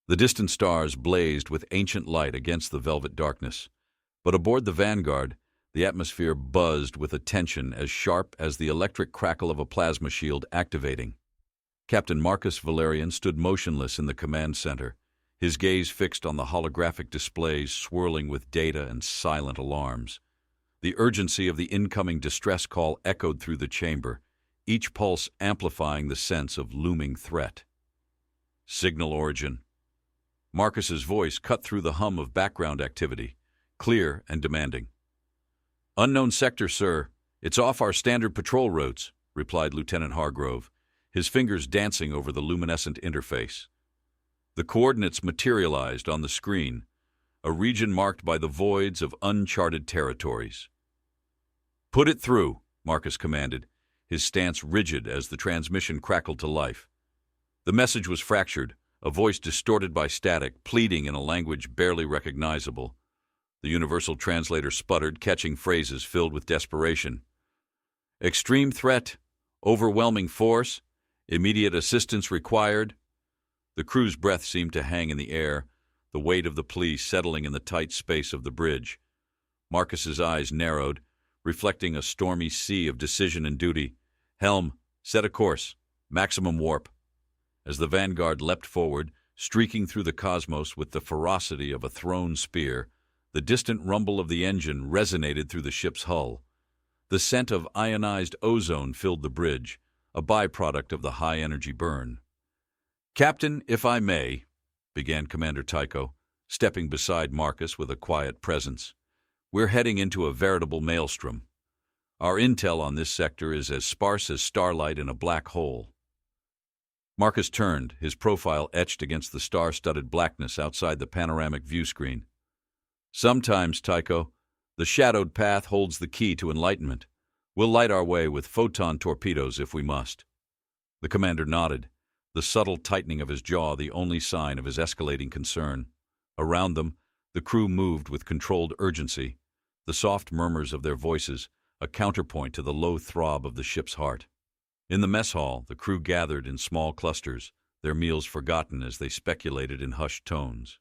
The distant stars blazed with ancient light against the velvet darkness, but aboard the Vanguard, the atmosphere buzzed with a tension as sharp as the electric crackle of a plasma shield activating. Captain Marcus Valerian stood motionless in the command center, his gaze fixed on the holographic displays swirling with data and silent alarms. The urgency of the incoming distress call echoed through the chamber, each pulse amplifying the sense of looming threat. Signal origin. Marcus's voice cut through the hum of background activity, clear and demanding. "Unknown sector, sir. It's off our standard patrol routes," replied Lieutenant Hargrove, his fingers dancing over the luminescent interface. The coordinates materialized on the screen, a region marked by the voids of uncharted territories. "Put it through," Marcus commanded, his stance rigid as the transmission crackled to life. The message was fractured, a voice distorted by static, pleading in a language barely recognizable. The universal translator sputtered, catching phrases filled with desperation. "Extreme threat, overwhelming force, immediate assistance required." The crew's breath seemed to hang in the air, the weight of the plea settling in the tight space of the bridge. Marcus's eyes narrowed, reflecting a stormy sea of decision and duty. "Helm, set a course, maximum warp." As the Vanguard leapt forward, streaking through the cosmos with the ferocity of a thrown spear, the distant rumble of the engine resonated through the ship's hull. The scent of ionized ozone filled the bridge, a byproduct of the high-energy burn. "Captain, if I may," began Commander Tycho, stepping beside Marcus with a quiet presence. "We're heading into a veritable maelstrom. Our intel on this sector is as sparse as starlight in a black hole." Marcus turned, his profile etched against the star-studded blackness outside the panoramic view screen. "Sometimes, Tycho, the shadowed path holds the key to enlightenment. We'll light our way with photon torpedoes if we must." The commander nodded, the subtle tightening of his jaw the only sign of his escalating concern. Around them, the crew moved with controlled urgency, the soft murmurs of their voices a counterpoint to the low throb of the ship's heart. In the mess hall, the crew gathered in small clusters, their meals forgotten as they speculated in hushed tones.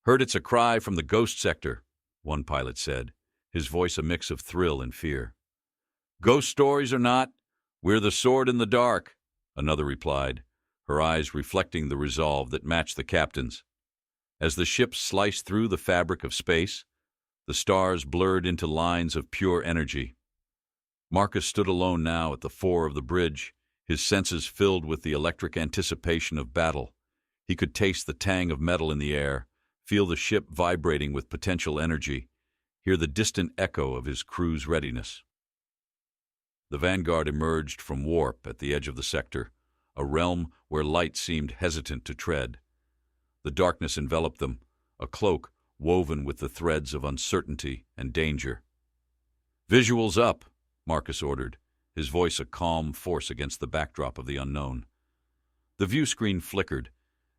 "Heard it's a cry from the ghost sector," one pilot said, his voice a mix of thrill and fear. "Ghost stories or not, we're the sword in the dark," another replied, her eyes reflecting the resolve that matched the captain's. As the ship sliced through the fabric of space, the stars blurred into lines of pure energy. Marcus stood alone now at the fore of the bridge, his senses filled with the electric anticipation of battle. He could taste the tang of metal in the air, feel the ship vibrating with potential energy, hear the distant echo of his crew's readiness. The Vanguard emerged from warp at the edge of the sector, a realm where light seemed hesitant to tread. The darkness enveloped them, a cloak woven with the threads of uncertainty and danger. "Visuals up," Marcus ordered, his voice a calm force against the backdrop of the unknown. The view screen flickered,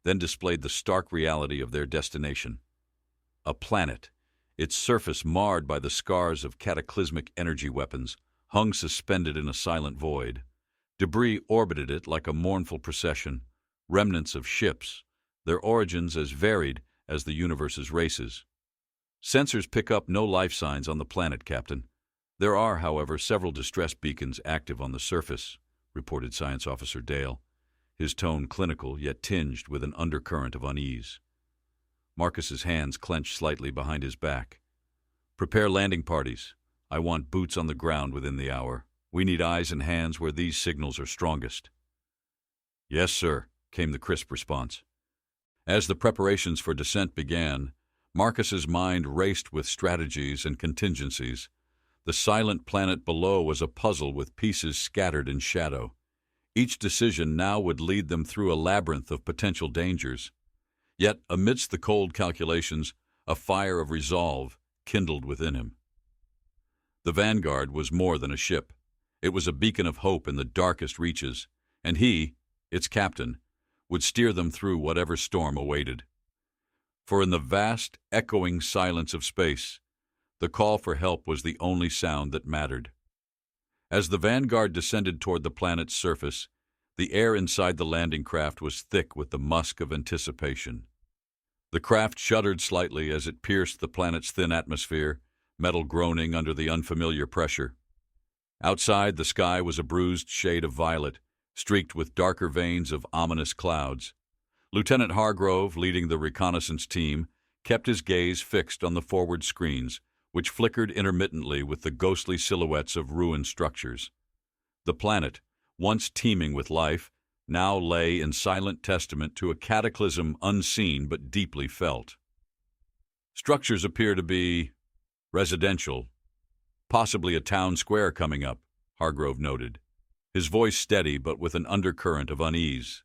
then displayed the stark reality of their destination. A planet, its surface marred by the scars of cataclysmic energy weapons, hung suspended in a silent void. Debris orbited it like a mournful procession, remnants of ships, their origins as varied as the universe's races. "Sensors pick up no life signs on the planet, Captain. There are, however, several distress beacons active on the surface," reported Science Officer Dale, his tone clinical yet tinged with an undercurrent of unease. Marcus's hands clenched slightly behind his back. "Prepare landing parties. I want boots on the ground within the hour. We need eyes and hands where these signals are strongest." "Yes, sir," came the crisp response. As the preparations for descent began, Marcus's mind raced with strategies and contingencies. The silent planet below was a puzzle with pieces scattered in shadow. Each decision now would lead them through a labyrinth of potential dangers. Yet, amidst the cold calculations, a fire of resolve kindled within him. The Vanguard was more than a ship. It was a beacon of hope in the darkest reaches, and he, its captain, would steer them through whatever storm awaited. For in the vast, echoing silence of space, the call for help was the only sound that mattered. As the Vanguard descended toward the planet's surface, the air inside the landing craft was thick with the musk of anticipation. The craft shuddered slightly as it pierced the planet's thin atmosphere, metal groaning under the unfamiliar pressure. Outside, the sky was a bruised shade of violet, streaked with darker veins of ominous clouds. Lieutenant Hargrove, leading the reconnaissance team, kept his gaze fixed on the forward screens, which flickered intermittently with the ghostly silhouettes of ruined structures. The planet, once teeming with life, now lay in silent testament to a cataclysm unseen but deeply felt. Structures appear to be residential, possibly a town square coming up, Hargrove noted, his voice steady but with an undercurrent of unease.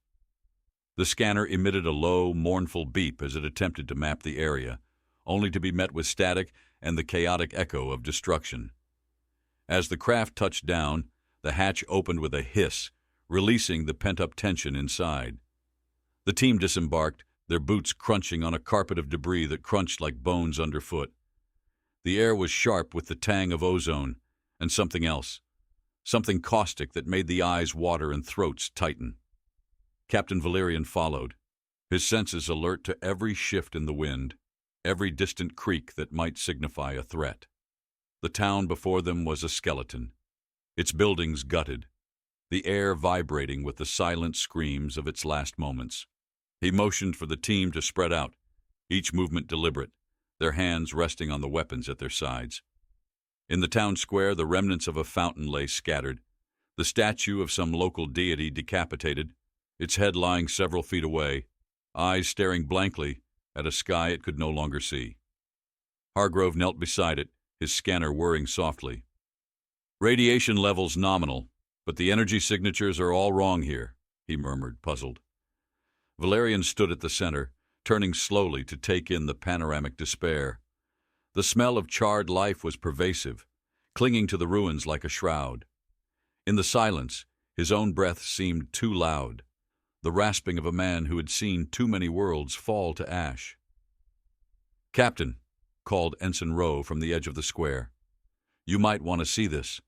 The scanner emitted a low, mournful beep as it attempted to map the area, only to be met with static and the chaotic echo of destruction. As the craft touched down, the hatch opened with a hiss, releasing the pent-up tension inside. The team disembarked, their boots crunching on a carpet of debris that crunched like bones underfoot. The air was sharp with the tang of ozone, and something else, something caustic that made the eyes water and throats tighten. Captain Valerian followed, his senses alert to every shift in the wind, every distant creak that might signify a threat. The town before them was a skeleton, its buildings gutted, the air vibrating with the silent screams of its last moments. He motioned for the team to spread out, each movement deliberate, their hands resting on the weapons at their sides. In the town square, the remnants of a fountain lay scattered, the statue of some local deity decapitated, its head lying several feet away, eyes staring blankly at a sky it could no longer see. Hargrove knelt beside it, his scanner whirring softly. "Radiation levels nominal, but the energy signatures are all wrong here," he murmured, puzzled. Valerian stood at the center, turning slowly to take in the panoramic despair. The smell of charred life was pervasive, clinging to the ruins like a shroud. In the silence, his own breath seemed too loud, the rasping of a man who had seen too many worlds fall to ash. "Captain," called Ensign Rowe from the edge of the square, "you might want to see this."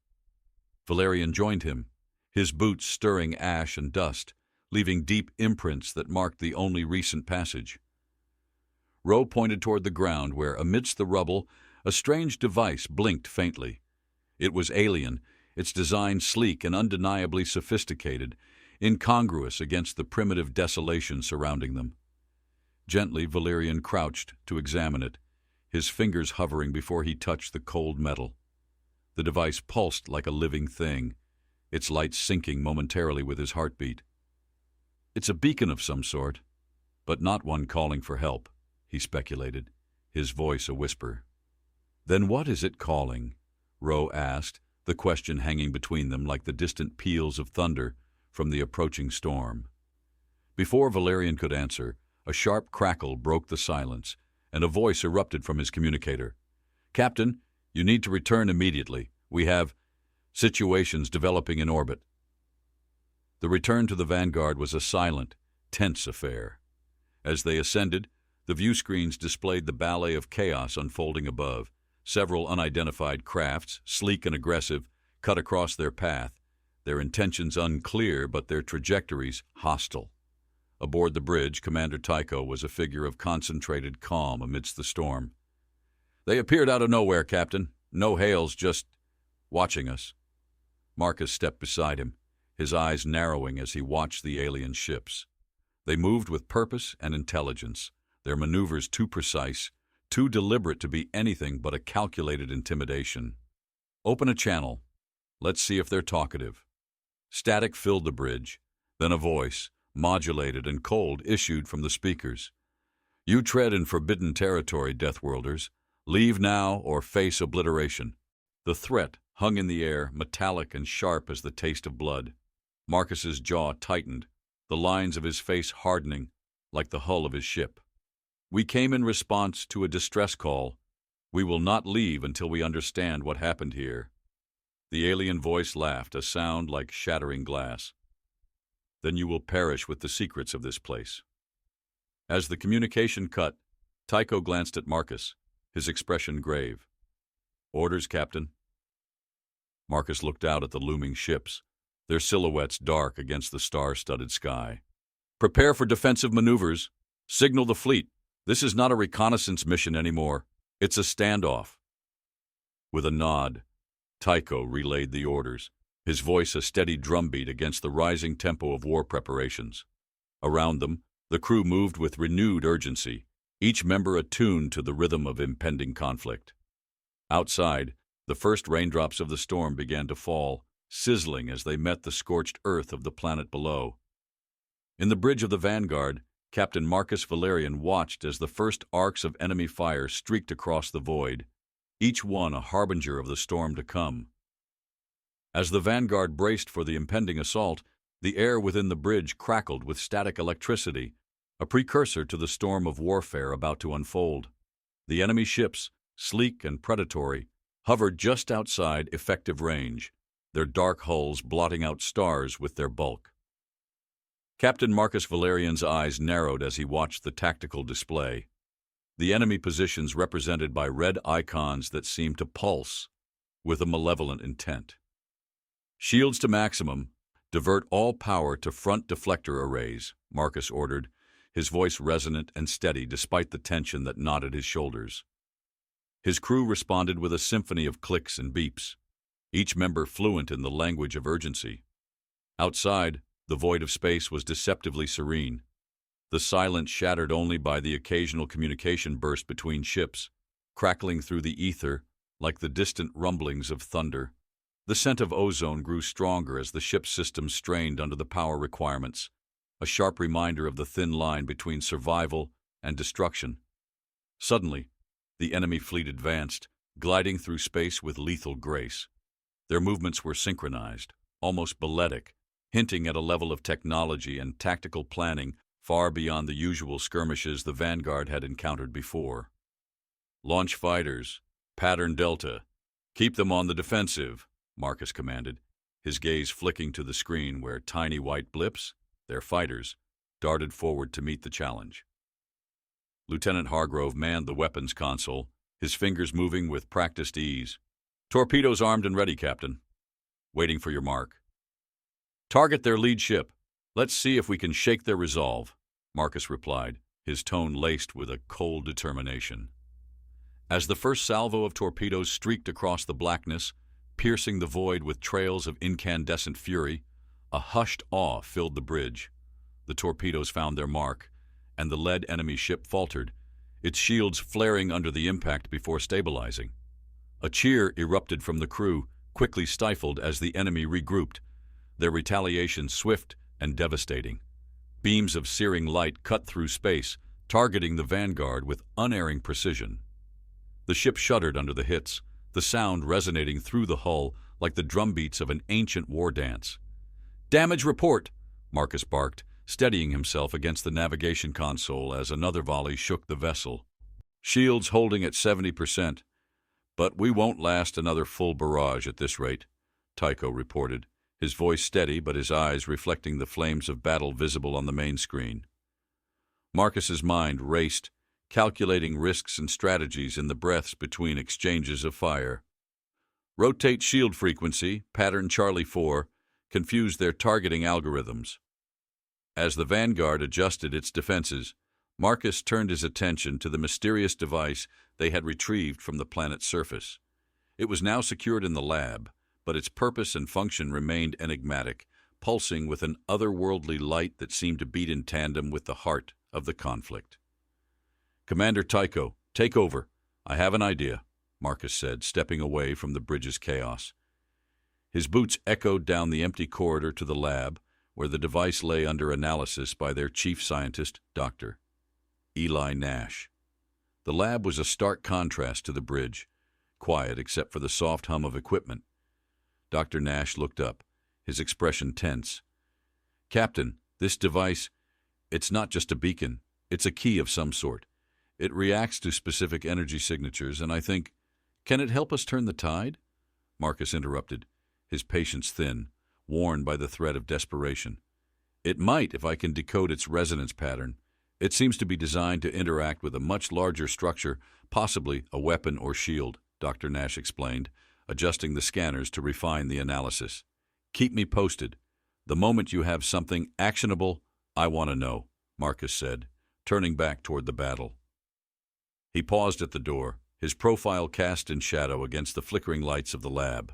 Valerian joined him, his boots stirring ash and dust, leaving deep imprints that marked the only recent passage. Rowe pointed toward the ground where, amidst the rubble, a strange device blinked faintly. It was alien, its design sleek and undeniably sophisticated, incongruous against the primitive desolation surrounding them. Gently, Valerian crouched to examine it, his fingers hovering before he touched the cold metal. The device pulsed like a living thing, its light syncing momentarily with his heartbeat. "It's a beacon of some sort, but not one calling for help," he speculated, his voice a whisper. "Then what is it calling?" Rowe asked, the question hanging between them like the distant peals of thunder from the approaching storm. Before Valerian could answer, a sharp crackle broke the silence, and a voice erupted from his communicator. "Captain, you need to return immediately. We have situations developing in orbit." The return to the Vanguard was a silent, tense affair. As they ascended, the view screens displayed the ballet of chaos unfolding above. Several unidentified crafts, sleek and aggressive, cut across their path, their intentions unclear but their trajectories hostile. Aboard the bridge, Commander Tycho was a figure of concentrated calm amidst the storm. "They appeared out of nowhere, Captain. No hails, just watching us." Marcus stepped beside him, his eyes narrowing as he watched the alien ships. They moved with purpose and intelligence, their maneuvers too precise, too deliberate to be anything but a calculated intimidation. "Open a channel. Let's see if they're talkative." Static filled the bridge, then a voice, modulated and cold, issued from the speakers. "You tread in forbidden territory, Deathworlders. Leave now or face obliteration." The threat hung in the air, metallic and sharp as the taste of blood. Marcus's jaw tightened, the lines of his face hardening like the hull of his ship. "We came in response to a distress call. We will not leave until we understand what happened here." The alien voice laughed, a sound like shattering glass. "Then you will perish with the secrets of this place." As the communication cut, Tycho glanced at Marcus, his expression grave. "Orders, Captain." Marcus looked out at the looming ships, their silhouettes dark against the star-studded sky. "Prepare for defensive maneuvers. Signal the fleet. This is not a reconnaissance mission anymore. It's a standoff. With a nod, Tycho relayed the orders, his voice a steady drumbeat against the rising tempo of war preparations. Around them, the crew moved with renewed urgency, each member attuned to the rhythm of impending conflict. Outside, the first raindrops of the storm began to fall, sizzling as they met the scorched earth of the planet below. In the bridge of the Vanguard, Captain Marcus Valerian watched as the first arcs of enemy fire streaked across the void, each one a harbinger of the storm to come. As the Vanguard braced for the impending assault, the air within the bridge crackled with static electricity, a precursor to the storm of warfare about to unfold. The enemy ships, sleek and predatory, hovered just outside effective range, their dark hulls blotting out stars with their bulk. Captain Marcus Valerian's eyes narrowed as he watched the tactical display, the enemy positions represented by red icons that seemed to pulse with a malevolent intent. Shields to maximum, divert all power to front deflector arrays, Marcus ordered, his voice resonant and steady despite the tension that knotted his shoulders. His crew responded with a symphony of clicks and beeps, each member fluent in the language of urgency. Outside, the void of space was deceptively serene, the silence shattered only by the occasional communication burst between ships, crackling through the ether like the distant rumblings of thunder. The scent of ozone grew stronger as the ship's systems strained under the power requirements, a sharp reminder of the thin line between survival and destruction. Suddenly, the enemy fleet advanced, gliding through space with lethal grace. Their movements were synchronized, almost balletic, hinting at a level of technology and tactical planning far beyond the usual skirmishes the Vanguard had encountered before. "Launch fighters, pattern Delta. Keep them on the defensive," Marcus commanded, his gaze flicking to the screen where tiny white blips, their fighters, darted forward to meet the challenge. Lieutenant Hargrove manned the weapons console, his fingers moving with practiced ease. "Torpedoes armed and ready, Captain. Waiting for your mark." "Target their lead ship. Let's see if we can shake their resolve," Marcus replied, his tone laced with a cold determination. As the first salvo of torpedoes streaked across the blackness, piercing the void with trails of incandescent fury, a hushed awe filled the bridge. The torpedoes found their mark, and the lead enemy ship faltered, its shields flaring under the impact before stabilizing. A cheer erupted from the crew, quickly stifled as the enemy regrouped, their retaliation swift and devastating. Beams of searing light cut through space, targeting the Vanguard with unerring precision. The ship shuddered under the hits, the sound resonating through the hull like the drumbeats of an ancient war dance. "Damage report," Marcus barked, steadying himself against the navigation console as another volley shook the vessel. "Shields holding at 70%, but we won't last another full barrage at this rate," Tycho reported, his voice steady but his eyes reflecting the flames of battle visible on the main screen. Marcus's mind raced, calculating risks and strategies in the breaths between exchanges of fire. "Rotate shield frequency, pattern Charlie 4, confused their targeting algorithms." As the Vanguard adjusted its defenses, Marcus turned his attention to the mysterious device they had retrieved from the planet's surface. It was now secured in the lab, but its purpose and function remained enigmatic, pulsing with an otherworldly light that seemed to beat in tandem with the heart of the conflict. "Commander Tycho, take over. I have an idea," Marcus said, stepping away from the bridge's chaos. His boots echoed down the empty corridor to the lab, where the device lay under analysis by their chief scientist, Dr. Eli Nash. The lab was a stark contrast to the bridge, quiet except for the soft hum of equipment. Dr. Nash looked up, his expression tense. "Captain, this device, it's not just a beacon, it's a key of some sort. It reacts to specific energy signatures, and I think, can it help us turn the tide?" Marcus interrupted, his patience thin, worn by the threat of desperation. "It might if I can decode its resonance pattern. It seems to be designed to interact with a much larger structure, possibly a weapon or shield," Dr. Nash explained, adjusting the scanners to refine the analysis. "Keep me posted. The moment you have something actionable, I want to know," Marcus said, turning back toward the battle. He paused at the door, his profile cast in shadow against the flickering lights of the lab.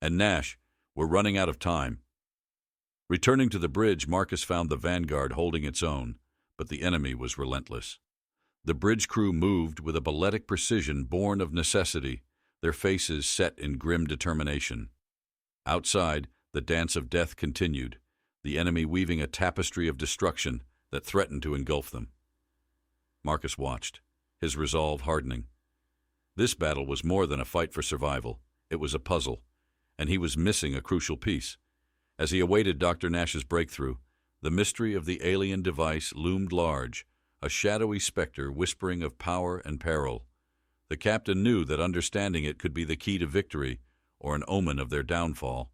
And Nash, we're running out of time. Returning to the bridge, Marcus found the Vanguard holding its own, but the enemy was relentless. The bridge crew moved with a balletic precision born of necessity, their faces set in grim determination. Outside, the dance of death continued, the enemy weaving a tapestry of destruction that threatened to engulf them. Marcus watched, his resolve hardening. This battle was more than a fight for survival. It was a puzzle, and he was missing a crucial piece. As he awaited Dr. Nash's breakthrough, the mystery of the alien device loomed large, a shadowy specter whispering of power and peril. The captain knew that understanding it could be the key to victory or an omen of their downfall.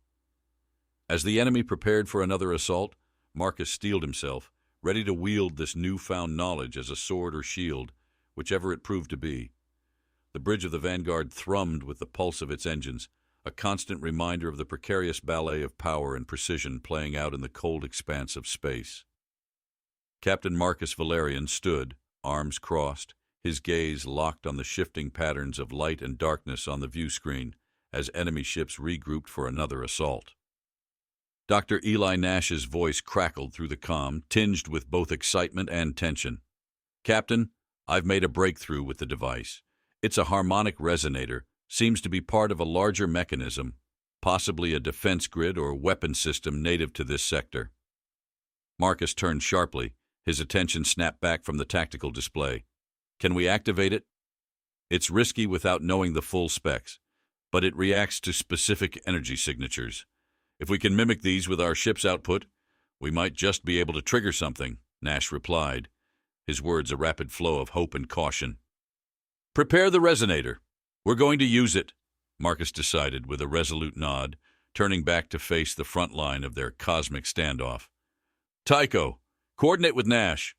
As the enemy prepared for another assault, Marcus steeled himself, ready to wield this newfound knowledge as a sword or shield, whichever it proved to be. The bridge of the Vanguard thrummed with the pulse of its engines, a constant reminder of the precarious ballet of power and precision playing out in the cold expanse of space. Captain Marcus Valerian stood, arms crossed, his gaze locked on the shifting patterns of light and darkness on the view screen as enemy ships regrouped for another assault. Dr. Eli Nash's voice crackled through the comm, tinged with both excitement and tension. "Captain, I've made a breakthrough with the device. It's a harmonic resonator, seems to be part of a larger mechanism, possibly a defense grid or weapon system native to this sector." Marcus turned sharply, his attention snapped back from the tactical display. "Can we activate it?" "It's risky without knowing the full specs, but it reacts to specific energy signatures. If we can mimic these with our ship's output, we might just be able to trigger something," Nash replied, his words a rapid flow of hope and caution. "Prepare the resonator. We're going to use it," Marcus decided with a resolute nod, turning back to face the front line of their cosmic standoff. "Tycho, coordinate with Nash.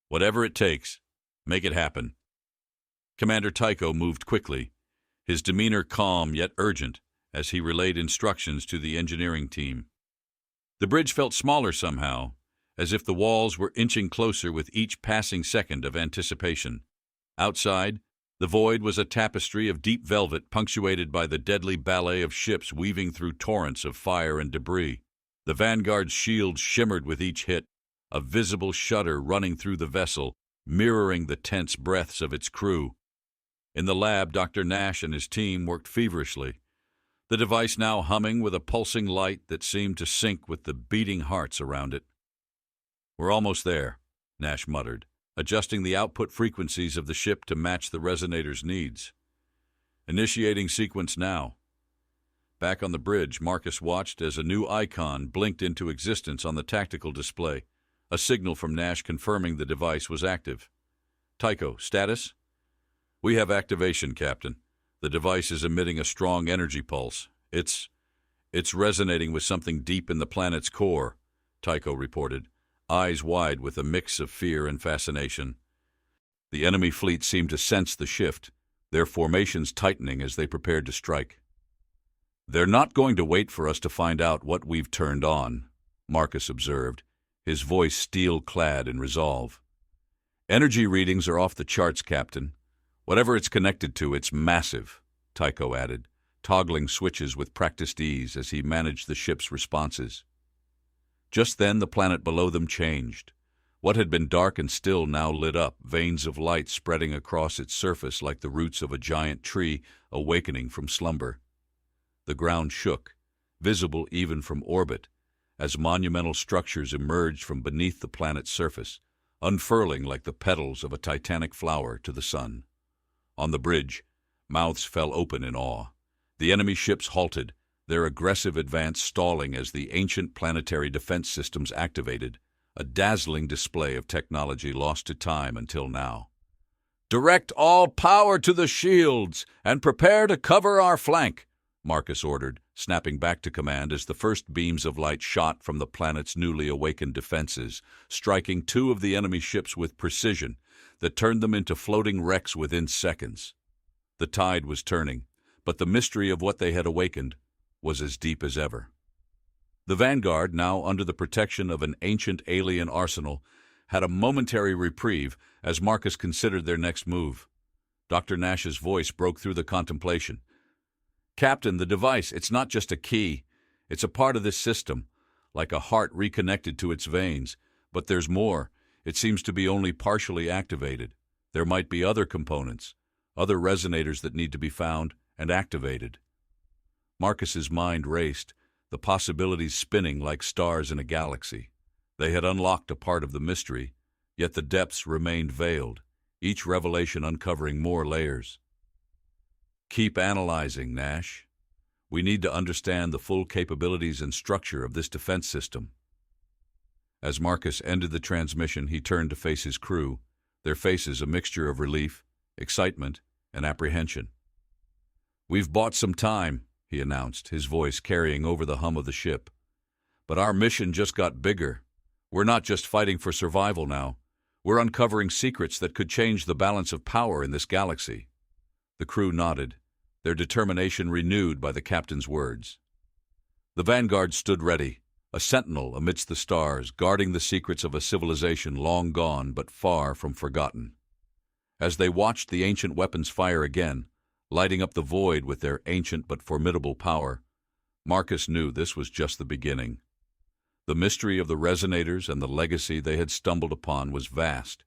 Whatever it takes, make it happen." Commander Tycho moved quickly, his demeanor calm yet urgent as he relayed instructions to the engineering team. The bridge felt smaller somehow, as if the walls were inching closer with each passing second of anticipation. Outside, the void was a tapestry of deep velvet punctuated by the deadly ballet of ships weaving through torrents of fire and debris. The Vanguard's shield shimmered with each hit, a visible shudder running through the vessel, mirroring the tense breaths of its crew. In the lab, Dr. Nash and his team worked feverishly, the device now humming with a pulsing light that seemed to sync with the beating hearts around it. "We're almost there," Nash muttered, adjusting the output frequencies of the ship to match the resonator's needs. "Initiating sequence now." Back on the bridge, Marcus watched as a new icon blinked into existence on the tactical display, a signal from Nash confirming the device was active. "Tycho, status?" "We have activation, Captain. The device is emitting a strong energy pulse. It's resonating with something deep in the planet's core," Tycho reported, eyes wide with a mix of fear and fascination. The enemy fleet seemed to sense the shift, their formations tightening as they prepared to strike. "They're not going to wait for us to find out what we've turned on," Marcus observed, his voice steel-clad in resolve. "Energy readings are off the charts, Captain. Whatever it's connected to, it's massive," Tycho added, toggling switches with practiced ease as he managed the ship's responses. Just then the planet below them changed. What had been dark and still now lit up, veins of light spreading across its surface like the roots of a giant tree awakening from slumber. The ground shook, visible even from orbit, as monumental structures emerged from beneath the planet's surface, unfurling like the petals of a titanic flower to the sun. On the bridge, mouths fell open in awe. The enemy ships halted, their aggressive advance stalling as the ancient planetary defense systems activated, a dazzling display of technology lost to time until now. "Direct all power to the shields and prepare to cover our flank," Marcus ordered, snapping back to command as the first beams of light shot from the planet's newly awakened defenses, striking two of the enemy ships with precision that turned them into floating wrecks within seconds. The tide was turning, but the mystery of what they had awakened was as deep as ever. The Vanguard, now under the protection of an ancient alien arsenal, had a momentary reprieve as Marcus considered their next move. Dr. Nash's voice broke through the contemplation. "Captain, the device, it's not just a key. It's a part of this system, like a heart reconnected to its veins. But there's more. It seems to be only partially activated. There might be other components, other resonators that need to be found and activated." Marcus's mind raced, the possibilities spinning like stars in a galaxy. They had unlocked a part of the mystery, yet the depths remained veiled, each revelation uncovering more layers. "Keep analyzing, Nash. We need to understand the full capabilities and structure of this defense system." As Marcus ended the transmission, he turned to face his crew, their faces a mixture of relief, excitement, and apprehension. "We've bought some time," he announced, his voice carrying over the hum of the ship. "But our mission just got bigger. We're not just fighting for survival now. We're uncovering secrets that could change the balance of power in this galaxy." The crew nodded, their determination renewed by the captain's words. The Vanguard stood ready, a sentinel amidst the stars, guarding the secrets of a civilization long gone but far from forgotten. As they watched the ancient weapons fire again, lighting up the void with their ancient but formidable power, Marcus knew this was just the beginning. The mystery of the resonators and the legacy they had stumbled upon was vast,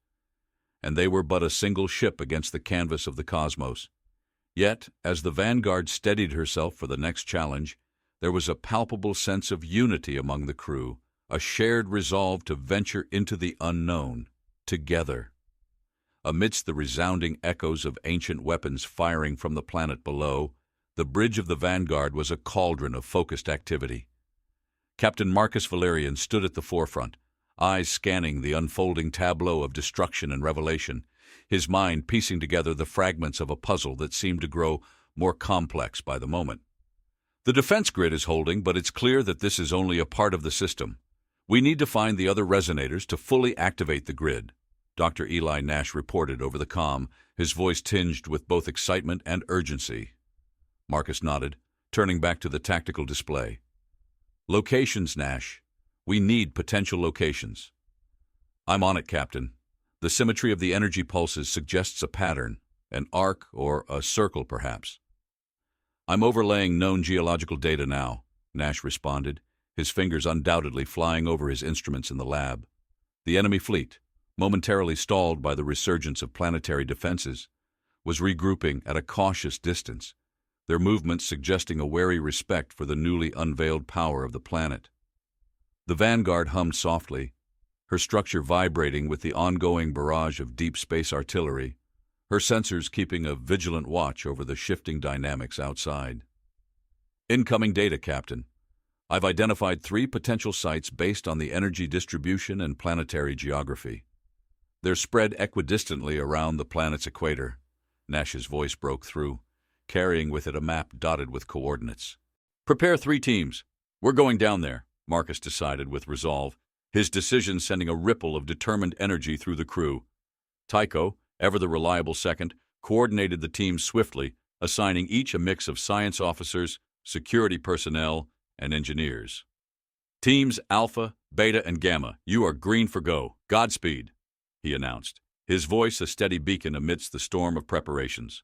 and they were but a single ship against the canvas of the cosmos. Yet, as the Vanguard steadied herself for the next challenge, there was a palpable sense of unity among the crew, a shared resolve to venture into the unknown, together. Amidst the resounding echoes of ancient weapons firing from the planet below, the bridge of the Vanguard was a cauldron of focused activity. Captain Marcus Valerian stood at the forefront, eyes scanning the unfolding tableau of destruction and revelation, his mind piecing together the fragments of a puzzle that seemed to grow more complex by the moment. "The defense grid is holding, but it's clear that this is only a part of the system. We need to find the other resonators to fully activate the grid," Dr. Eli Nash reported over the comm, his voice tinged with both excitement and urgency. Marcus nodded, turning back to the tactical display. "Locations, Nash. We need potential locations." "I'm on it, Captain. The symmetry of the energy pulses suggests a pattern, an arc or a circle, perhaps." "I'm overlaying known geological data now," Nash responded, his fingers undoubtedly flying over his instruments in the lab. The enemy fleet, momentarily stalled by the resurgence of planetary defenses, was regrouping at a cautious distance, their movements suggesting a wary respect for the newly unveiled power of the planet. The Vanguard hummed softly, her structure vibrating with the ongoing barrage of deep space artillery, her sensors keeping a vigilant watch over the shifting dynamics outside. "Incoming data, Captain. I've identified 3 potential sites based on the energy distribution and planetary geography. They're spread equidistantly around the planet's equator." Nash's voice broke through, carrying with it a map dotted with coordinates. "Prepare 3 teams. We're going down there," Marcus decided with resolve, his decision sending a ripple of determined energy through the crew. Tycho, ever the reliable second, coordinated the teams swiftly, assigning each a mix of science officers, security personnel, and engineers. "Teams Alpha, Beta, and Gamma, you are green for go. Godspeed," he announced, his voice a steady beacon amidst the storm of preparations.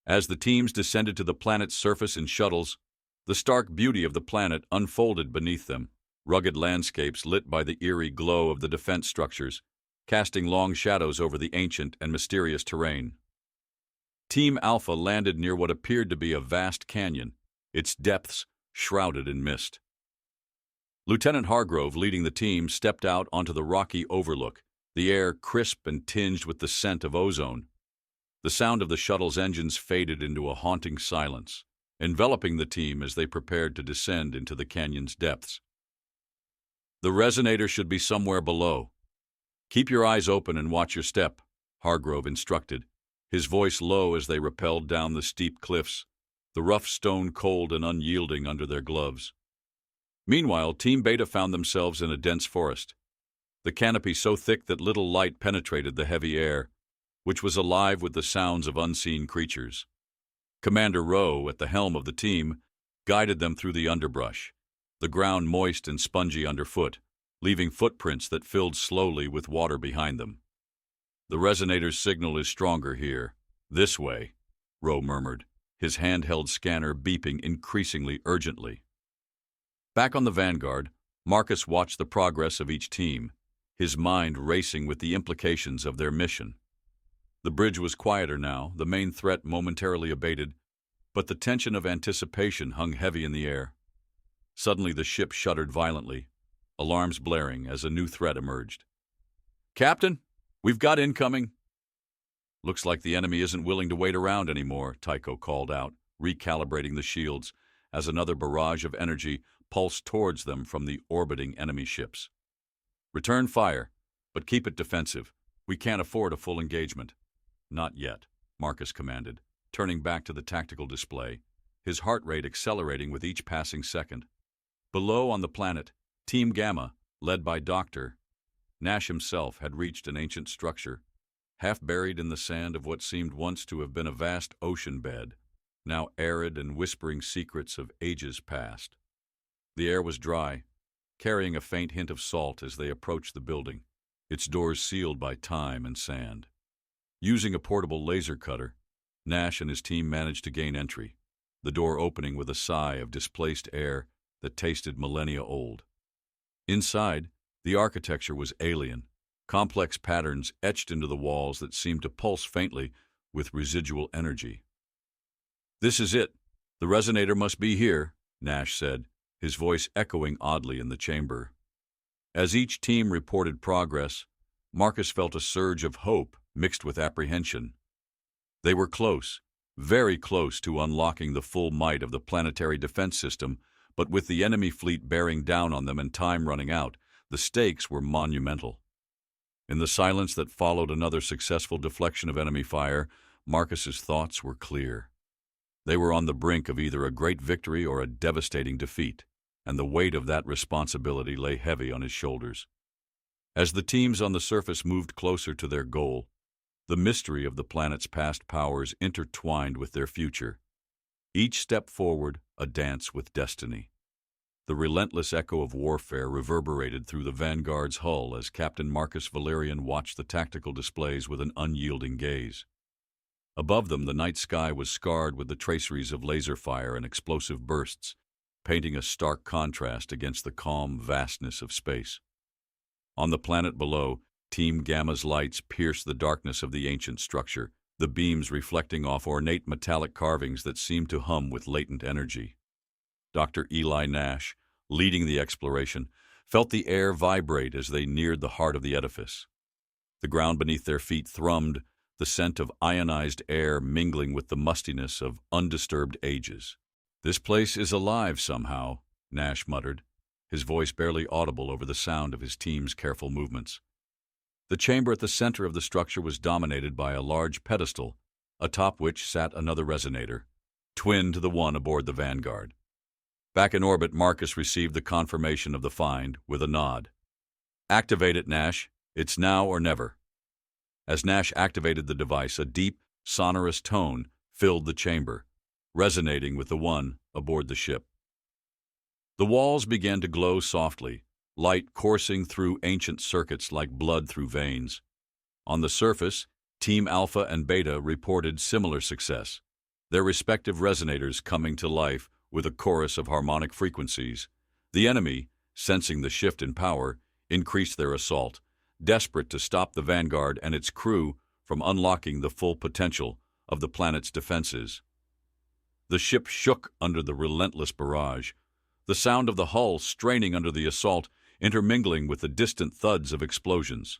As the teams descended to the planet's surface in shuttles, the stark beauty of the planet unfolded beneath them, rugged landscapes lit by the eerie glow of the defense structures, casting long shadows over the ancient and mysterious terrain. Team Alpha landed near what appeared to be a vast canyon, its depths shrouded in mist. Lieutenant Hargrove, leading the team, stepped out onto the rocky overlook, the air crisp and tinged with the scent of ozone. The sound of the shuttle's engines faded into a haunting silence, enveloping the team as they prepared to descend into the canyon's depths. "The resonator should be somewhere below. Keep your eyes open and watch your step," Hargrove instructed, his voice low as they rappelled down the steep cliffs, the rough stone cold and unyielding under their gloves. Meanwhile, Team Beta found themselves in a dense forest, the canopy so thick that little light penetrated the heavy air, which was alive with the sounds of unseen creatures. Commander Rowe, at the helm of the team, guided them through the underbrush, the ground moist and spongy underfoot, leaving footprints that filled slowly with water behind them. "The resonator's signal is stronger here," "This way," Rowe murmured, his handheld scanner beeping increasingly urgently. Back on the Vanguard, Marcus watched the progress of each team, his mind racing with the implications of their mission. The bridge was quieter now, the main threat momentarily abated, but the tension of anticipation hung heavy in the air. Suddenly the ship shuddered violently, alarms blaring as a new threat emerged. "Captain, we've got incoming." "Looks like the enemy isn't willing to wait around anymore," Tycho called out, recalibrating the shields as another barrage of energy pulsed towards them from the orbiting enemy ships. "Return fire, but keep it defensive. We can't afford a full engagement." "Not yet," Marcus commanded, turning back to the tactical display, his heart rate accelerating with each passing second. Below on the planet, Team Gamma, led by Dr. Nash himself, had reached an ancient structure, half buried in the sand of what seemed once to have been a vast ocean bed, now arid and whispering secrets of ages past. The air was dry, carrying a faint hint of salt as they approached the building, its doors sealed by time and sand. Using a portable laser cutter, Nash and his team managed to gain entry, the door opening with a sigh of displaced air that tasted millennia old. Inside, the architecture was alien, complex patterns etched into the walls that seemed to pulse faintly with residual energy. "This is it. The resonator must be here," Nash said, his voice echoing oddly in the chamber. As each team reported progress, Marcus felt a surge of hope mixed with apprehension. They were close, very close to unlocking the full might of the planetary defense system, but with the enemy fleet bearing down on them and time running out, the stakes were monumental. In the silence that followed another successful deflection of enemy fire, Marcus's thoughts were clear. They were on the brink of either a great victory or a devastating defeat, and the weight of that responsibility lay heavy on his shoulders. As the teams on the surface moved closer to their goal, the mystery of the planet's past powers intertwined with their future. Each step forward, a dance with destiny. The relentless echo of warfare reverberated through the Vanguard's hull as Captain Marcus Valerian watched the tactical displays with an unyielding gaze. Above them, the night sky was scarred with the traceries of laser fire and explosive bursts, painting a stark contrast against the calm vastness of space. On the planet below, Team Gamma's lights pierced the darkness of the ancient structure, the beams reflecting off ornate metallic carvings that seemed to hum with latent energy. Dr. Eli Nash, leading the exploration, felt the air vibrate as they neared the heart of the edifice. The ground beneath their feet thrummed, the scent of ionized air mingling with the mustiness of undisturbed ages. "This place is alive somehow," Nash muttered, his voice barely audible over the sound of his team's careful movements. The chamber at the center of the structure was dominated by a large pedestal, atop which sat another resonator, twin to the one aboard the Vanguard. Back in orbit, Marcus received the confirmation of the find with a nod. "Activate it, Nash. It's now or never." As Nash activated the device, a deep, sonorous tone filled the chamber, resonating with the one aboard the ship. The walls began to glow softly, light coursing through ancient circuits like blood through veins. On the surface, Team Alpha and Beta reported similar success, their respective resonators coming to life with a chorus of harmonic frequencies. The enemy, sensing the shift in power, increased their assault, desperate to stop the Vanguard and its crew from unlocking the full potential of the planet's defenses. The ship shook under the relentless barrage, the sound of the hull straining under the assault intermingling with the distant thuds of explosions.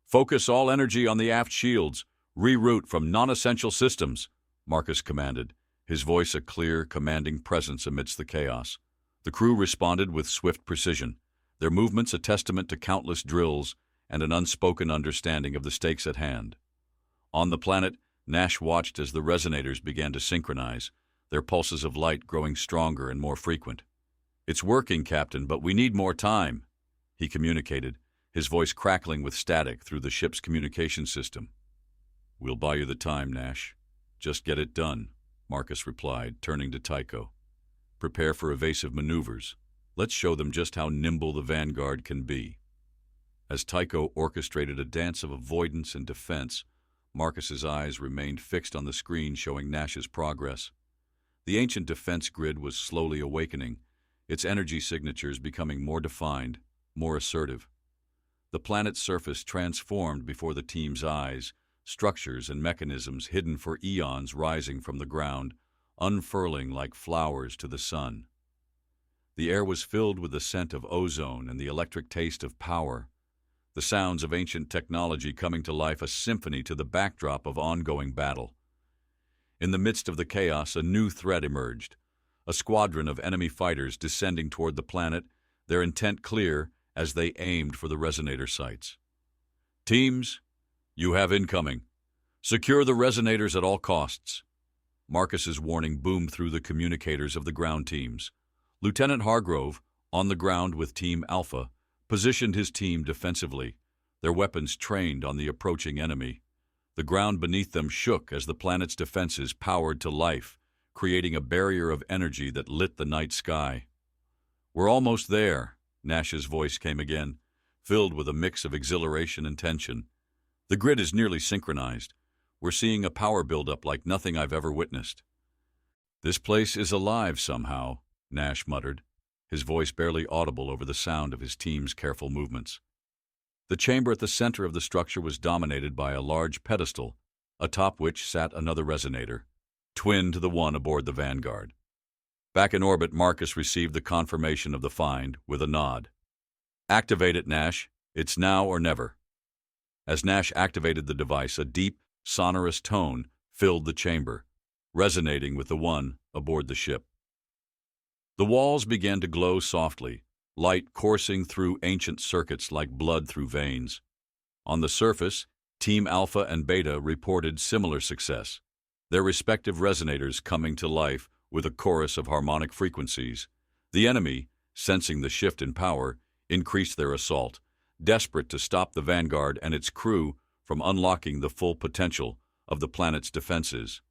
"Focus all energy on the aft shields. Reroute from non-essential systems," Marcus commanded, his voice a clear, commanding presence amidst the chaos. The crew responded with swift precision, their movements a testament to countless drills and an unspoken understanding of the stakes at hand. On the planet, Nash watched as the resonators began to synchronize, their pulses of light growing stronger and more frequent. "It's working, Captain, but we need more time," he communicated, his voice crackling with static through the ship's communication system. "We'll buy you the time, Nash. Just get it done," Marcus replied, turning to Tycho. "Prepare for evasive maneuvers. Let's show them just how nimble the Vanguard can be." As Tycho orchestrated a dance of avoidance and defense, Marcus's eyes remained fixed on the screen showing Nash's progress. The ancient defense grid was slowly awakening, its energy signatures becoming more defined, more assertive. The planet's surface transformed before the team's eyes, structures and mechanisms hidden for eons rising from the ground, unfurling like flowers to the sun. The air was filled with the scent of ozone and the electric taste of power, the sounds of ancient technology coming to life, a symphony to the backdrop of ongoing battle. In the midst of the chaos, a new threat emerged, a squadron of enemy fighters descending toward the planet, their intent clear as they aimed for the resonator sites. Teams, you have incoming. Secure the resonators at all costs. Marcus's warning boomed through the communicators of the ground teams. Lieutenant Hargrove, on the ground with Team Alpha, positioned his team defensively, their weapons trained on the approaching enemy. The ground beneath them shook as the planet's defenses powered to life, creating a barrier of energy that lit the night sky. We're almost there, Nash's voice came again, filled with a mix of exhilaration and tension. The grid is nearly synchronized. We're seeing a power buildup like nothing I've ever witnessed. This place is alive somehow, Nash muttered, his voice barely audible over the sound of his team's careful movements. The chamber at the center of the structure was dominated by a large pedestal, atop which sat another resonator, twin to the one aboard the Vanguard. Back in orbit, Marcus received the confirmation of the find with a nod. Activate it, Nash. It's now or never. As Nash activated the device, a deep, sonorous tone filled the chamber, resonating with the one aboard the ship. The walls began to glow softly, light coursing through ancient circuits like blood through veins. On the surface, Team Alpha and Beta reported similar success, their respective resonators coming to life with a chorus of harmonic frequencies. The enemy, sensing the shift in power, increased their assault, desperate to stop the Vanguard and its crew from unlocking the full potential of the planet's defenses.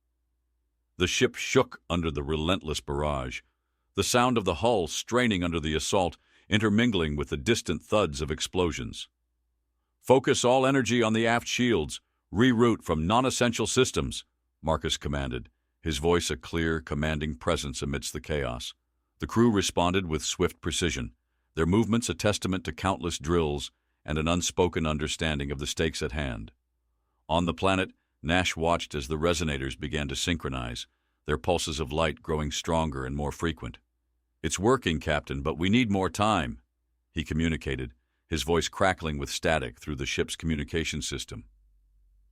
The ship shook under the relentless barrage, the sound of the hull straining under the assault intermingling with the distant thuds of explosions. Focus all energy on the aft shields. Reroute from non-essential systems, Marcus commanded, his voice a clear, commanding presence amidst the chaos. The crew responded with swift precision, their movements a testament to countless drills and an unspoken understanding of the stakes at hand. On the planet, Nash watched as the resonators began to synchronize, their pulses of light growing stronger and more frequent. It's working, Captain, but we need more time, he communicated, his voice crackling with static through the ship's communication system.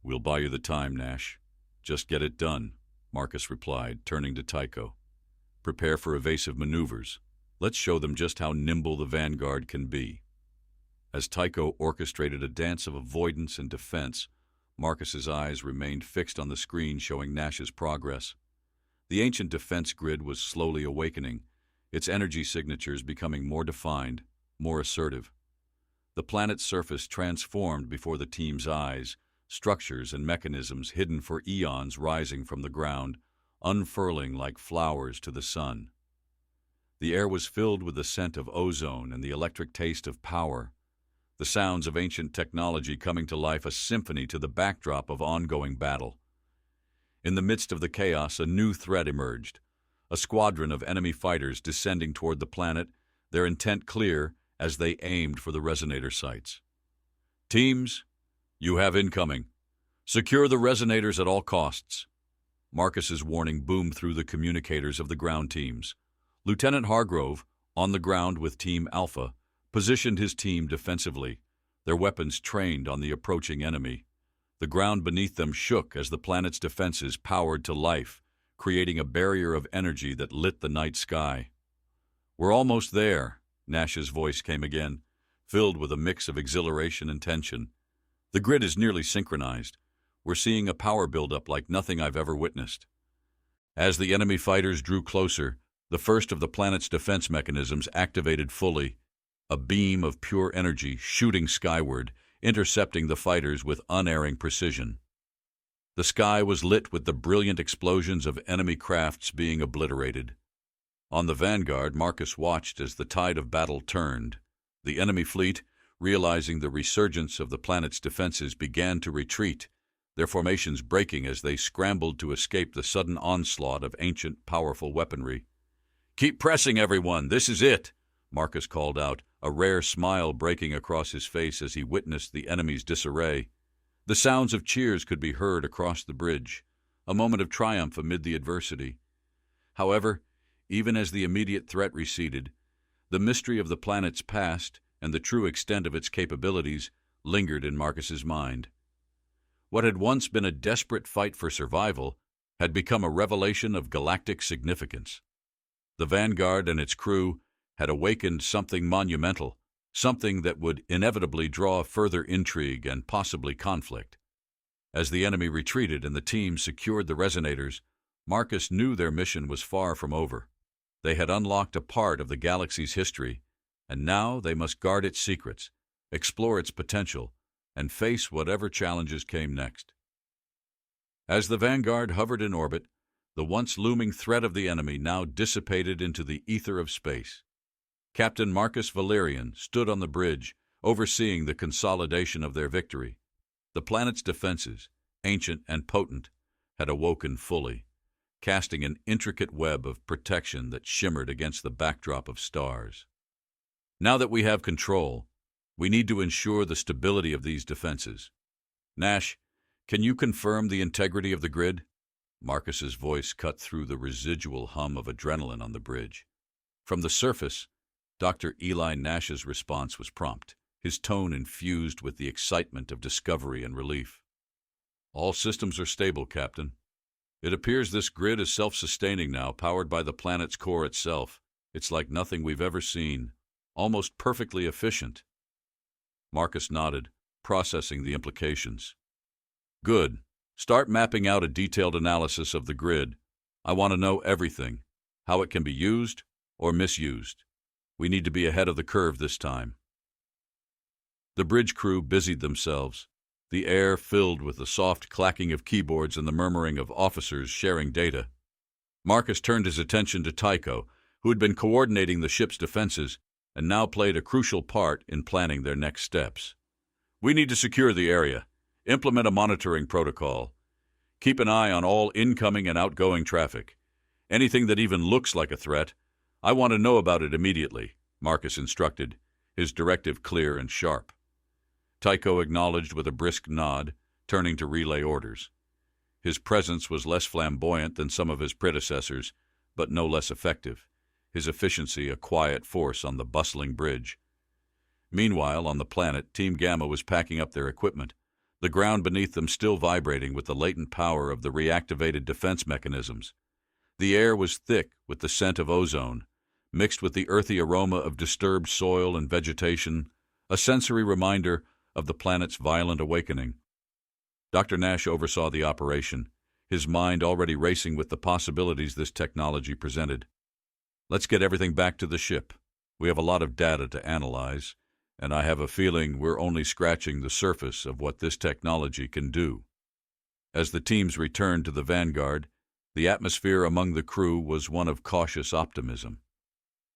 We'll buy you the time, Nash. Just get it done, Marcus replied, turning to Tycho. Prepare for evasive maneuvers. Let's show them just how nimble the Vanguard can be. As Tycho orchestrated a dance of avoidance and defense, Marcus's eyes remained fixed on the screen showing Nash's progress. The ancient defense grid was slowly awakening, its energy signatures becoming more defined, more assertive. The planet's surface transformed before the team's eyes, structures and mechanisms hidden for eons rising from the ground, unfurling like flowers to the sun. The air was filled with the scent of ozone and the electric taste of power, the sounds of ancient technology coming to life, a symphony to the backdrop of ongoing battle. In the midst of the chaos, a new threat emerged, a squadron of enemy fighters descending toward the planet, their intent clear as they aimed for the resonator sites. Teams, you have incoming. Secure the resonators at all costs. Marcus's warning boomed through the communicators of the ground teams. Lieutenant Hargrove, on the ground with Team Alpha, positioned his team defensively, their weapons trained on the approaching enemy. The ground beneath them shook as the planet's defenses powered to life, creating a barrier of energy that lit the night sky. We're almost there, Nash's voice came again, filled with a mix of exhilaration and tension. The grid is nearly synchronized. We're seeing a power buildup like nothing I've ever witnessed. As the enemy fighters drew closer, the first of the planet's defense mechanisms activated fully, a beam of pure energy shooting skyward, intercepting the fighters with unerring precision. The sky was lit with the brilliant explosions of enemy crafts being obliterated. On the Vanguard, Marcus watched as the tide of battle turned. The enemy fleet, realizing the resurgence of the planet's defenses, began to retreat, their formations breaking as they scrambled to escape the sudden onslaught of ancient, powerful weaponry. "Keep pressing, everyone! This is it!" Marcus called out, a rare smile breaking across his face as he witnessed the enemy's disarray. The sounds of cheers could be heard across the bridge, a moment of triumph amid the adversity. However, even as the immediate threat receded, the mystery of the planet's past and the true extent of its capabilities lingered in Marcus's mind. What had once been a desperate fight for survival had become a revelation of galactic significance. The Vanguard and its crew had awakened something monumental, something that would inevitably draw further intrigue and possibly conflict. As the enemy retreated and the team secured the resonators, Marcus knew their mission was far from over. They had unlocked a part of the galaxy's history, and now they must guard its secrets, explore its potential, and face whatever challenges came next. As the Vanguard hovered in orbit, the once looming threat of the enemy now dissipated into the ether of space. Captain Marcus Valerian stood on the bridge, overseeing the consolidation of their victory. The planet's defenses, ancient and potent, had awoken fully, casting an intricate web of protection that shimmered against the backdrop of stars. Now that we have control, we need to ensure the stability of these defenses. Nash, can you confirm the integrity of the grid? Marcus's voice cut through the residual hum of adrenaline on the bridge. From the surface, Dr. Eli Nash's response was prompt, his tone infused with the excitement of discovery and relief. "All systems are stable, Captain. It appears this grid is self-sustaining now, powered by the planet's core itself. It's like nothing we've ever seen, almost perfectly efficient." Marcus nodded, processing the implications. "Good. Start mapping out a detailed analysis of the grid. I want to know everything, how it can be used or misused. We need to be ahead of the curve this time." The bridge crew busied themselves, the air filled with the soft clacking of keyboards and the murmuring of officers sharing data. Marcus turned his attention to Tycho, who had been coordinating the ship's defenses and now played a crucial part in planning their next steps. "We need to secure the area, implement a monitoring protocol. Keep an eye on all incoming and outgoing traffic. Anything that even looks like a threat, I want to know about it immediately," Marcus instructed, his directive clear and sharp. Tycho acknowledged with a brisk nod, turning to relay orders. His presence was less flamboyant than some of his predecessors, but no less effective, his efficiency a quiet force on the bustling bridge. Meanwhile, on the planet, Team Gamma was packing up their equipment, the ground beneath them still vibrating with the latent power of the reactivated defense mechanisms. The air was thick with the scent of ozone, mixed with the earthy aroma of disturbed soil and vegetation, a sensory reminder of the planet's violent awakening. Dr. Nash oversaw the operation, his mind already racing with the possibilities this technology presented. "Let's get everything back to the ship. We have a lot of data to analyze, and I have a feeling we're only scratching the surface of what this technology can do." As the teams returned to the Vanguard, the atmosphere among the crew was one of cautious optimism.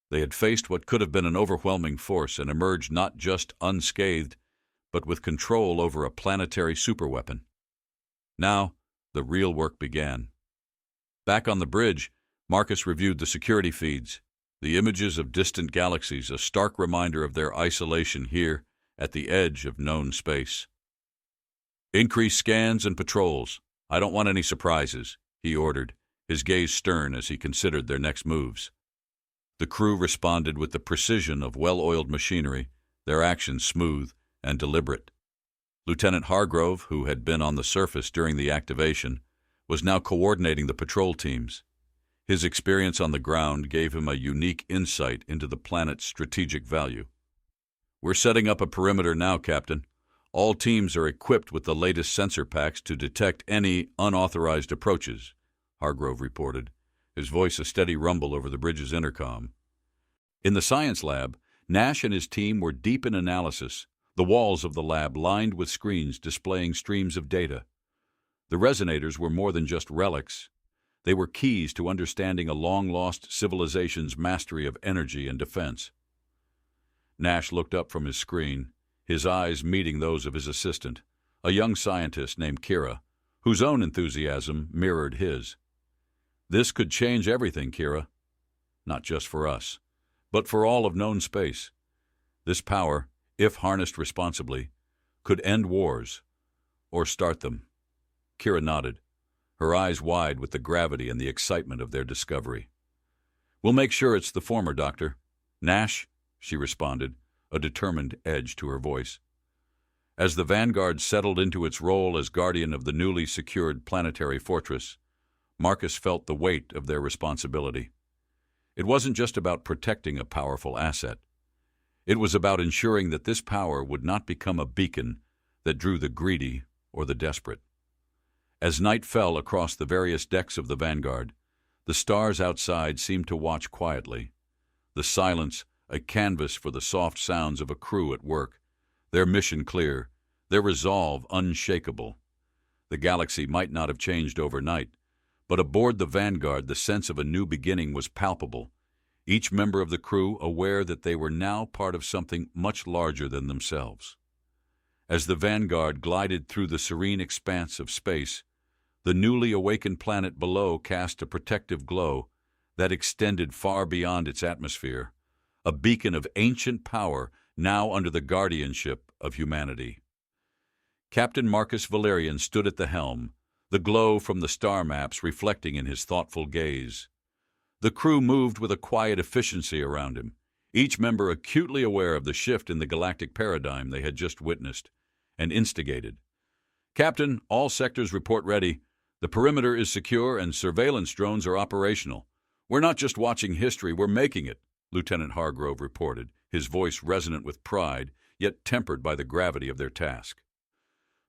They had faced what could have been an overwhelming force and emerged not just unscathed, but with control over a planetary superweapon. Now, the real work began. Back on the bridge, Marcus reviewed the security feeds, the images of distant galaxies, a stark reminder of their isolation here at the edge of known space. "Increase scans and patrols. I don't want any surprises," he ordered, his gaze stern as he considered their next moves. The crew responded with the precision of well-oiled machinery, their actions smooth and deliberate. Lieutenant Hargrove, who had been on the surface during the activation, was now coordinating the patrol teams. His experience on the ground gave him a unique insight into the planet's strategic value. "We're setting up a perimeter now, Captain. All teams are equipped with the latest sensor packs to detect any unauthorized approaches," Hargrove reported, his voice a steady rumble over the bridge's intercom. In the science lab, Nash and his team were deep in analysis, the walls of the lab lined with screens displaying streams of data. The resonators were more than just relics. They were keys to understanding a long-lost civilization's mastery of energy and defense. Nash looked up from his screen, his eyes meeting those of his assistant, a young scientist named Kira, whose own enthusiasm mirrored his. "This could change everything, Kira. Not just for us, but for all of known space. This power, if harnessed responsibly, could end wars, or start them." Kira nodded, her eyes wide with the gravity and the excitement of their discovery. "We'll make sure it's the former, Doctor." "Nash," she responded, a determined edge to her voice. As the Vanguard settled into its role as guardian of the newly secured planetary fortress, Marcus felt the weight of their responsibility. It wasn't just about protecting a powerful asset. It was about ensuring that this power would not become a beacon that drew the greedy or the desperate. As night fell across the various decks of the Vanguard, the stars outside seemed to watch quietly. The silence, a canvas for the soft sounds of a crew at work, their mission clear, their resolve unshakable. The galaxy might not have changed overnight, but aboard the Vanguard the sense of a new beginning was palpable, each member of the crew aware that they were now part of something much larger than themselves. As the Vanguard glided through the serene expanse of space, the newly awakened planet below cast a protective glow that extended far beyond its atmosphere, a beacon of ancient power now under the guardianship of humanity. Captain Marcus Valerian stood at the helm, the glow from the star maps reflecting in his thoughtful gaze. The crew moved with a quiet efficiency around him, each member acutely aware of the shift in the galactic paradigm they had just witnessed and instigated. "Captain, all sectors report ready. The perimeter is secure and surveillance drones are operational. We're not just watching history, we're making it," Lieutenant Hargrove reported, his voice resonant with pride, yet tempered by the gravity of their task.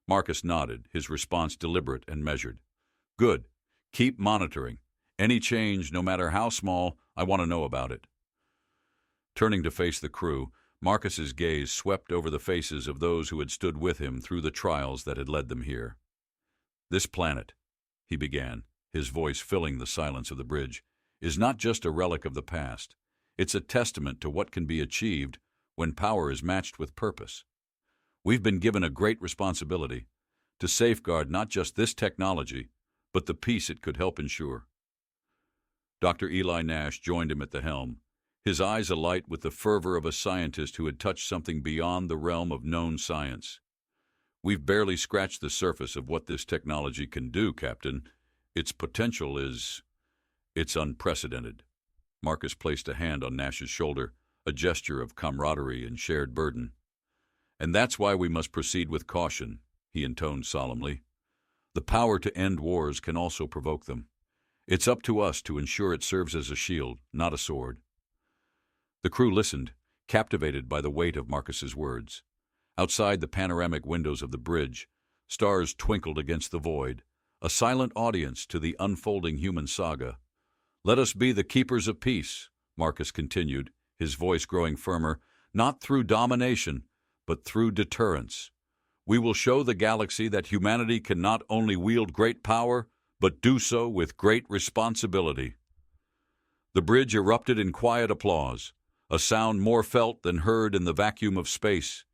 Marcus nodded, his response deliberate and measured. "Good. Keep monitoring. Any change, no matter how small, I want to know about it." Turning to face the crew, Marcus's gaze swept over the faces of those who had stood with him through the trials that had led them here. "This planet," he began, his voice filling the silence of the bridge, "is not just a relic of the past. It's a testament to what can be achieved when power is matched with purpose. We've been given a great responsibility to safeguard not just this technology, but the peace it could help ensure." Dr. Eli Nash joined him at the helm, his eyes alight with the fervor of a scientist who had touched something beyond the realm of known science. "We've barely scratched the surface of what this technology can do, Captain. Its potential it's unprecedented." Marcus placed a hand on Nash's shoulder, a gesture of camaraderie and shared burden. "And that's why we must proceed with caution," he intoned solemnly. "The power to end wars can also provoke them. It's up to us to ensure it serves as a shield, not a sword." The crew listened, captivated by the weight of Marcus's words. Outside the panoramic windows of the bridge, stars twinkled against the void, a silent audience to the unfolding human saga. "Let us be the keepers of peace," Marcus continued, his voice growing firmer, "not through domination, but through deterrence. We will show the galaxy that humanity can not only wield great power, but do so with great responsibility." The bridge erupted in quiet applause, a sound more felt than heard in the vacuum of space,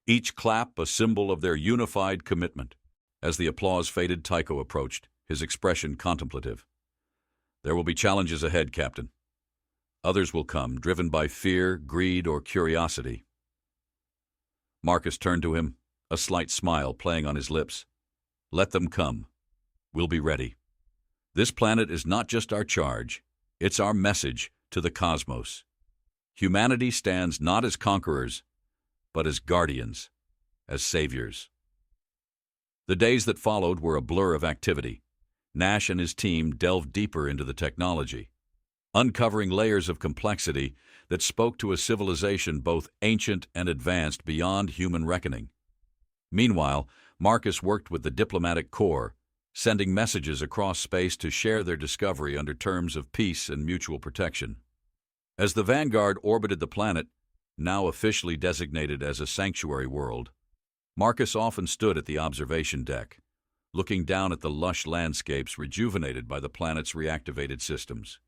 each clap a symbol of their unified commitment. As the applause faded, Tycho approached, his expression contemplative. "There will be challenges ahead, Captain. Others will come, driven by fear, greed, or curiosity." Marcus turned to him, a slight smile playing on his lips. "Let them come. We'll be ready. This planet is not just our charge, it's our message to the cosmos. Humanity stands not as conquerors, but as guardians, as saviors." The days that followed were a blur of activity. Nash and his team delved deeper into the technology, uncovering layers of complexity that spoke to a civilization both ancient and advanced beyond human reckoning. Meanwhile, Marcus worked with the diplomatic corps, sending messages across space to share their discovery under terms of peace and mutual protection. As the Vanguard orbited the planet, now officially designated as a sanctuary world, Marcus often stood at the observation deck, looking down at the lush landscapes rejuvenated by the planet's reactivated systems.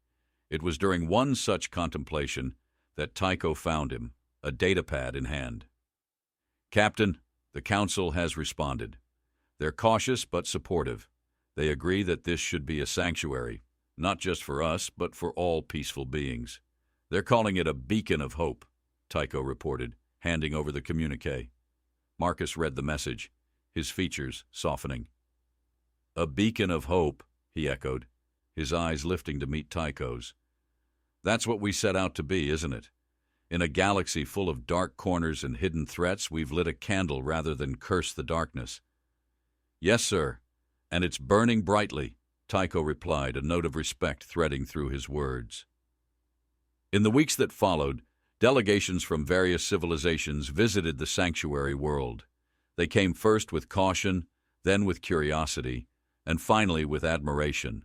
It was during one such contemplation that Tycho found him, a datapad in hand. "Captain, the Council has responded. They're cautious but supportive. They agree that this should be a sanctuary, not just for us, but for all peaceful beings. They're calling it a beacon of hope, Tycho reported, handing over the communique. Marcus read the message, his features softening. A beacon of hope, he echoed, his eyes lifting to meet Tycho's. That's what we set out to be, isn't it? In a galaxy full of dark corners and hidden threats, we've lit a candle rather than curse the darkness. Yes, sir, and it's burning brightly, Tycho replied, a note of respect threading through his words. In the weeks that followed, delegations from various civilizations visited the sanctuary world. They came first with caution, then with curiosity, and finally with admiration.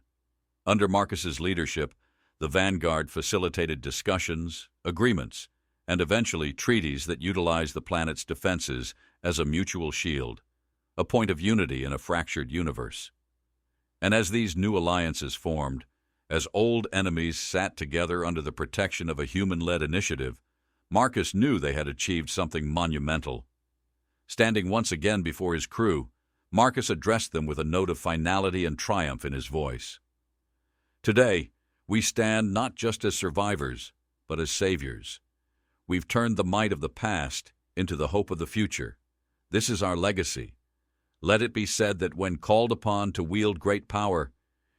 Under Marcus's leadership, the Vanguard facilitated discussions, agreements, and eventually treaties that utilized the planet's defenses as a mutual shield, a point of unity in a fractured universe. And as these new alliances formed, as old enemies sat together under the protection of a human-led initiative, Marcus knew they had achieved something monumental. Standing once again before his crew, Marcus addressed them with a note of finality and triumph in his voice. Today, we stand not just as survivors, but as saviors. We've turned the might of the past into the hope of the future. This is our legacy. Let it be said that when called upon to wield great power,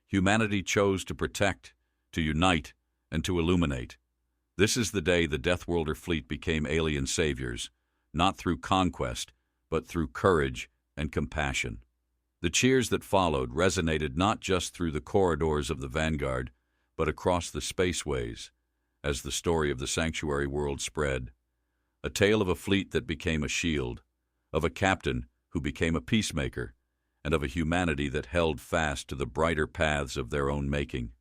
humanity chose to protect, to unite, and to illuminate. This is the day the Deathworlder Fleet became alien saviors, not through conquest, but through courage and compassion. The cheers that followed resonated not just through the corridors of the Vanguard, but across the spaceways, as the story of the sanctuary world spread. A tale of a fleet that became a shield, of a captain who became a peacemaker, and of a humanity that held fast to the brighter paths of their own making.